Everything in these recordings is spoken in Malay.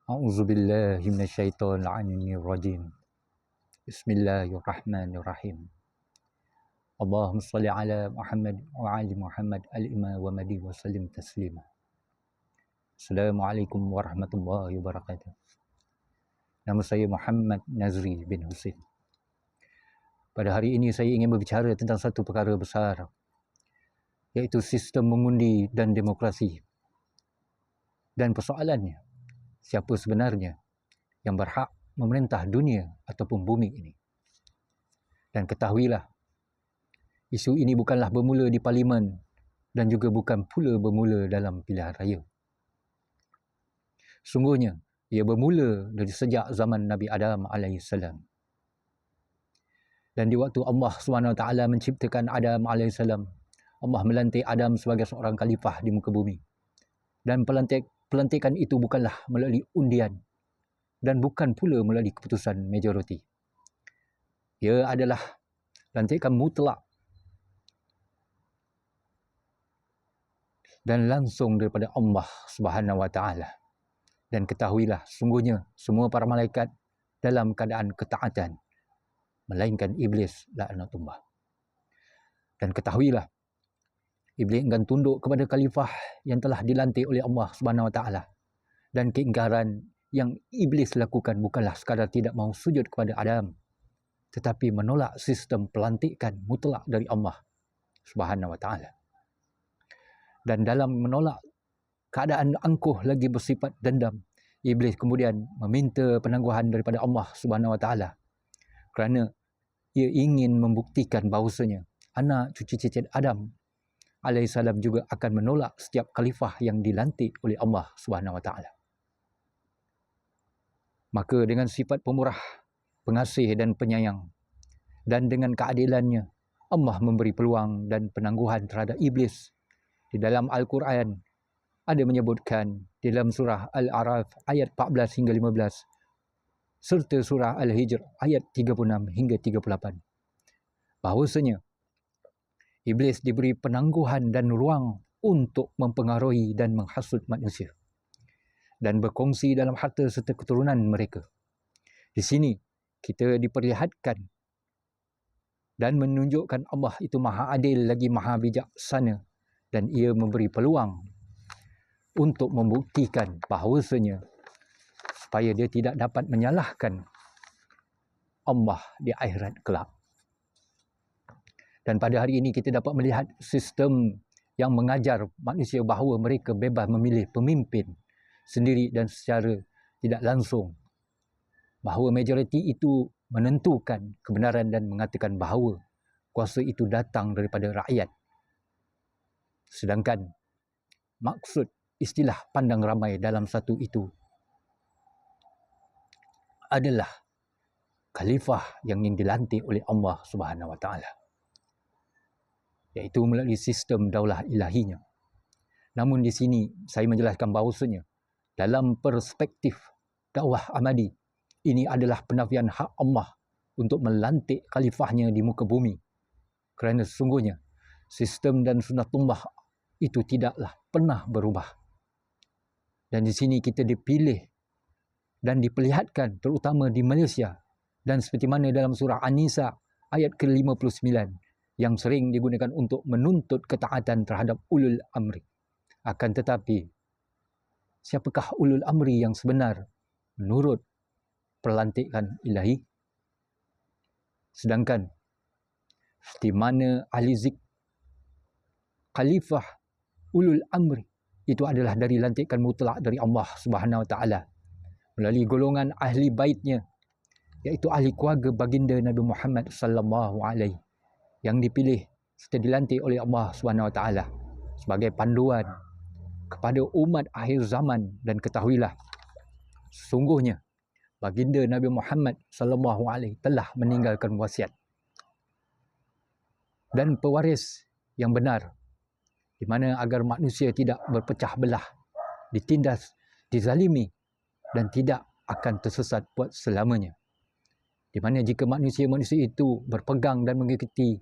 A'udzubillahi minasyaitonir rajim. Bismillahirrahmanirrahim. Allahumma shalli ala Muhammad wa ali Muhammad al-imam wa madi wa sallim taslima. Assalamualaikum warahmatullahi wabarakatuh. Nama saya Muhammad Nazri bin Husin. Pada hari ini saya ingin berbicara tentang satu perkara besar, iaitu sistem mengundi dan demokrasi. Dan persoalannya, siapa sebenarnya yang berhak memerintah dunia ataupun bumi ini? Dan ketahuilah, isu ini bukanlah bermula di parlimen dan juga bukan pula bermula dalam pilihan raya. Sungguhnya, ia bermula dari sejak zaman Nabi Adam AS. Dan di waktu Allah SWT menciptakan Adam AS, Allah melantik Adam sebagai seorang khalifah di muka bumi. Dan pelantikan itu bukanlah melalui undian dan bukan pula melalui keputusan majoriti. Ia adalah lantikan mutlak dan langsung daripada Allah Subhanahu Wa Taala. Dan ketahuilah, sungguhnya semua para malaikat dalam keadaan ketaatan, melainkan iblis laknatullah. Dan ketahuilah, iblis akan tunduk kepada khalifah yang telah dilantik oleh Allah Subhanahu Wa Taala. Dan keingkaran yang iblis lakukan bukanlah sekadar tidak mahu sujud kepada Adam, tetapi menolak sistem pelantikan mutlak dari Allah Subhanahu Wa Taala. Dan dalam menolak keadaan angkuh lagi bersifat dendam, iblis kemudian meminta penangguhan daripada Allah Subhanahu Wa Taala, kerana ia ingin membuktikan bahawasanya anak cucu cicit Adam alaihissalam juga akan menolak setiap khalifah yang dilantik oleh Allah Subhanahu Wa Taala. Maka dengan sifat pemurah, pengasih dan penyayang, dan dengan keadilannya, Allah memberi peluang dan penangguhan terhadap iblis. Di dalam Al-Quran ada menyebutkan di dalam surah Al-A'raf ayat 14 hingga 15, serta surah Al-Hijr ayat 36 hingga 38, bahawasanya iblis diberi penangguhan dan ruang untuk mempengaruhi dan menghasut manusia dan berkongsi dalam harta serta keturunan mereka. Di sini kita diperlihatkan dan menunjukkan Allah itu maha adil lagi maha bijaksana, dan ia memberi peluang untuk membuktikan bahawasanya supaya dia tidak dapat menyalahkan Allah di akhirat kelak. Dan pada hari ini kita dapat melihat sistem yang mengajar manusia bahawa mereka bebas memilih pemimpin sendiri dan secara tidak langsung, bahawa majoriti itu menentukan kebenaran dan mengatakan bahawa kuasa itu datang daripada rakyat. Sedangkan maksud istilah pandang ramai dalam satu itu adalah khalifah yang dilantik oleh Allah Subhanahu Wa Taala, iaitu melalui sistem daulah ilahinya. Namun di sini saya menjelaskan bahawasanya dalam perspektif dakwah Ahmadi, ini adalah penafian hak Allah untuk melantik khalifahnya di muka bumi, kerana sesungguhnya sistem dan sunnatullah itu tidaklah pernah berubah. Dan di sini kita dipilih dan diperlihatkan terutama di Malaysia, dan seperti mana dalam surah An-Nisa ayat ke-59 yang sering digunakan untuk menuntut ketaatan terhadap ulul amri. Akan tetapi, siapakah ulul amri yang sebenar menurut pelantikan ilahi? Sedangkan di mana ahli zik khalifah ulul amri itu adalah dari lantikan mutlak dari Allah Subhanahu Wa Taala melalui golongan ahli baitnya, iaitu ahli keluarga baginda Nabi Muhammad sallallahu alaihi, yang dipilih serta dilantik oleh Allah Subhanahu Wa Taala sebagai panduan kepada umat akhir zaman. Dan ketahuilah, sungguhnya baginda Nabi Muhammad sallallahu alaihi telah meninggalkan wasiat dan pewaris yang benar, di mana agar manusia tidak berpecah belah, ditindas, dizalimi dan tidak akan tersesat buat selamanya. Di mana jika manusia-manusia itu berpegang dan mengikuti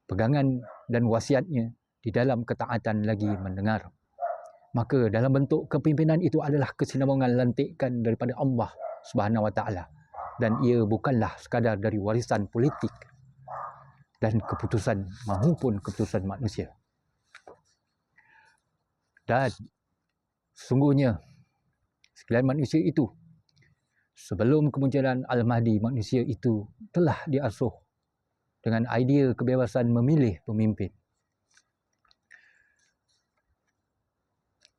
pegangan dan wasiatnya di dalam ketaatan lagi mendengar, maka dalam bentuk kepimpinan itu adalah kesinambungan lantikan daripada Allah Subhanahu Wa Taala, dan ia bukanlah sekadar dari warisan politik dan keputusan maupun keputusan manusia. Dan sungguhnya sekalian manusia itu, sebelum kemunculan Al-Mahdi, manusia itu telah diasuh dengan idea kebebasan memilih pemimpin.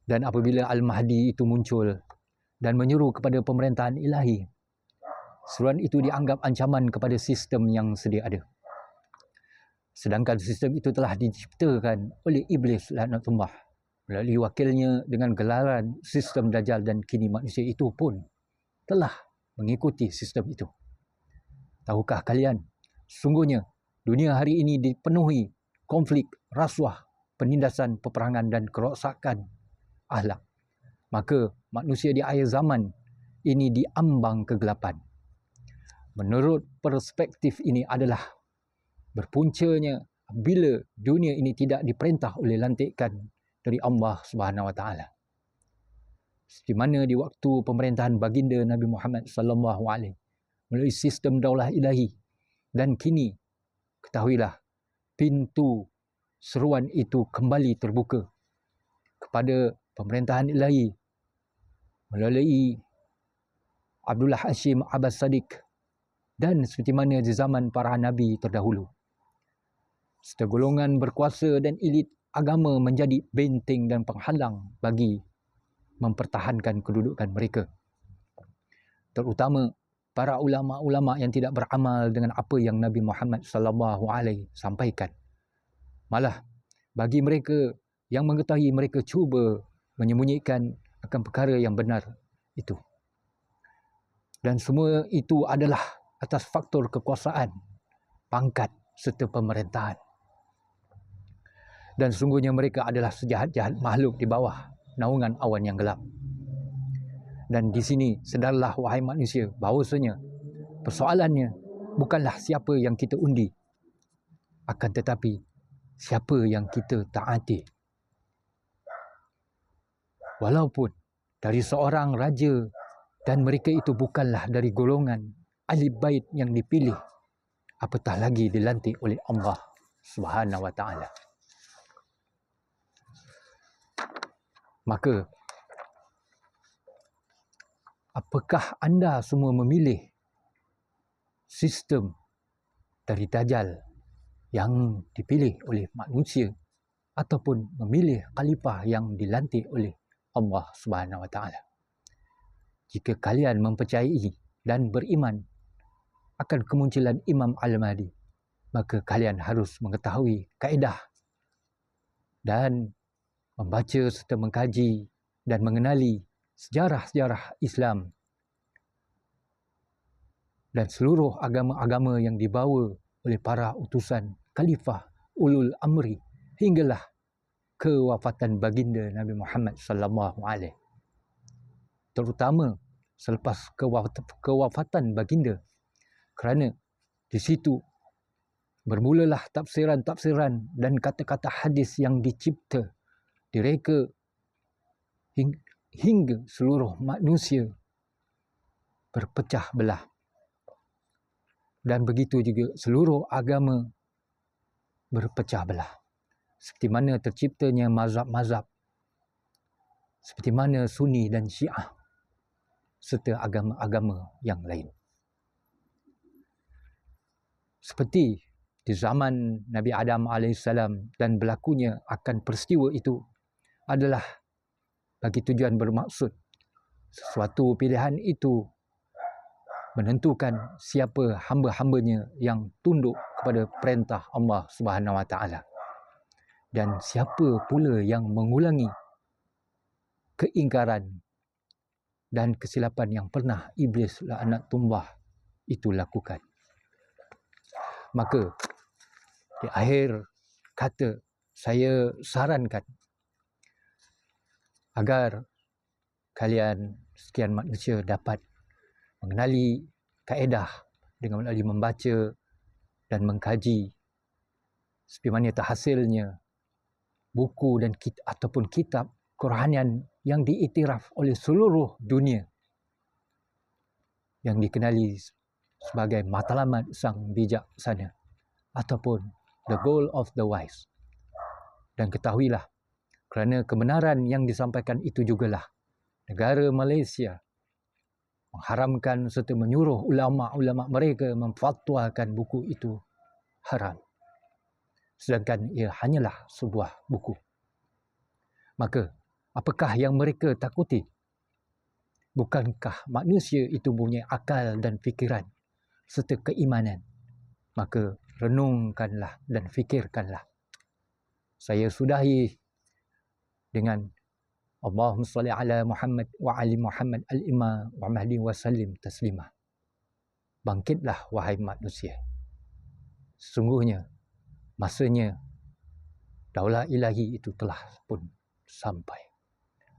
Dan apabila Al-Mahdi itu muncul dan menyeru kepada pemerintahan ilahi, seruan itu dianggap ancaman kepada sistem yang sedia ada. Sedangkan sistem itu telah diciptakan oleh Iblis laknatullah melalui wakilnya dengan gelaran sistem Dajjal, dan kini manusia itu pun telah mengikuti sistem itu. Tahukah kalian, sungguhnya dunia hari ini dipenuhi konflik, rasuah, penindasan, peperangan dan kerosakan akhlak. Maka manusia di akhir zaman ini diambang kegelapan. Menurut perspektif ini adalah berpuncanya bila dunia ini tidak diperintah oleh lantikan dari Allah Subhanahu Wa Taala. Seperti mana di waktu pemerintahan baginda Nabi Muhammad sallallahu alaihi melalui sistem daulah ilahi, dan kini ketahuilah pintu seruan itu kembali terbuka kepada pemerintahan ilahi melalui Abdullah Hashim Abbas Sadiq, dan seperti mana di zaman para nabi terdahulu, serta golongan berkuasa dan elit agama menjadi benteng dan penghalang bagi mempertahankan kedudukan mereka. Terutama para ulama-ulama yang tidak beramal dengan apa yang Nabi Muhammad sallallahu alaihi sampaikan. Malah bagi mereka yang mengetahui, mereka cuba menyembunyikan akan perkara yang benar itu. Dan semua itu adalah atas faktor kekuasaan, pangkat serta pemerintahan. Dan sungguhnya mereka adalah sejahat-jahat makhluk di bawah naungan awan yang gelap. Dan di sini sedarlah wahai manusia bahawasanya persoalannya bukanlah siapa yang kita undi, akan tetapi siapa yang kita taati. Walaupun dari seorang raja dan mereka itu bukanlah dari golongan ahli bait yang dipilih, apatah lagi dilantik oleh Allah Subhanahu Wa Taala. Maka apakah anda semua memilih sistem dari Dajjal yang dipilih oleh manusia, ataupun memilih khalifah yang dilantik oleh Allah Subhanahu Wa Taala? Jika kalian mempercayai dan beriman akan kemunculan Imam Al-Mahdi, maka kalian harus mengetahui kaedah dan membaca serta mengkaji dan mengenali sejarah-sejarah Islam dan seluruh agama-agama yang dibawa oleh para utusan khalifah ulul amri hinggalah kewafatan baginda Nabi Muhammad sallallahu alaihi. Terutama selepas kewafatan baginda, kerana di situ bermulalah tafsiran-tafsiran dan kata-kata hadis yang dicipta, direka hingga seluruh manusia berpecah belah. Dan begitu juga seluruh agama berpecah belah. Seperti mana terciptanya mazhab-mazhab, seperti mana Sunni dan Syiah, serta agama-agama yang lain. Seperti di zaman Nabi Adam AS dan berlakunya akan peristiwa itu adalah bagi tujuan bermaksud sesuatu pilihan itu menentukan siapa hamba-hambanya yang tunduk kepada perintah Allah Subhanahu Wa Taala, dan siapa pula yang mengulangi keingkaran dan kesilapan yang pernah Iblis laknatullah itu lakukan. Maka di akhir kata, saya sarankan agar kalian sekian manusia dapat mengenali kaedah dengan melalui membaca dan mengkaji seperti mana terhasilnya buku dan ataupun kitab kerohanian yang diiktiraf oleh seluruh dunia, yang dikenali sebagai matlamat sang bijaksana ataupun the goal of the wise. Dan ketahuilah, kerana kebenaran yang disampaikan itu jugalah negara Malaysia mengharamkan serta menyuruh ulama-ulama mereka memfatwakan buku itu haram, sedangkan ia hanyalah sebuah buku. Maka apakah yang mereka takuti? Bukankah manusia itu punya akal dan fikiran serta keimanan? Maka renungkanlah dan fikirkanlah. Saya sudahi dengan Allahumma salli ala Muhammad wa ali Muhammad al-imam wa mahdi wa sallim taslimah. Bangkitlah wahai manusia. Sesungguhnya masanya daulah ilahi itu telah pun sampai.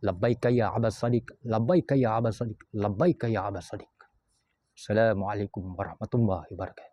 Labbaika ya Abas Sadiq, labbaika ya Abas Sadiq, labbaika ya Abas Sadiq. Assalamualaikum warahmatullahi wabarakatuh.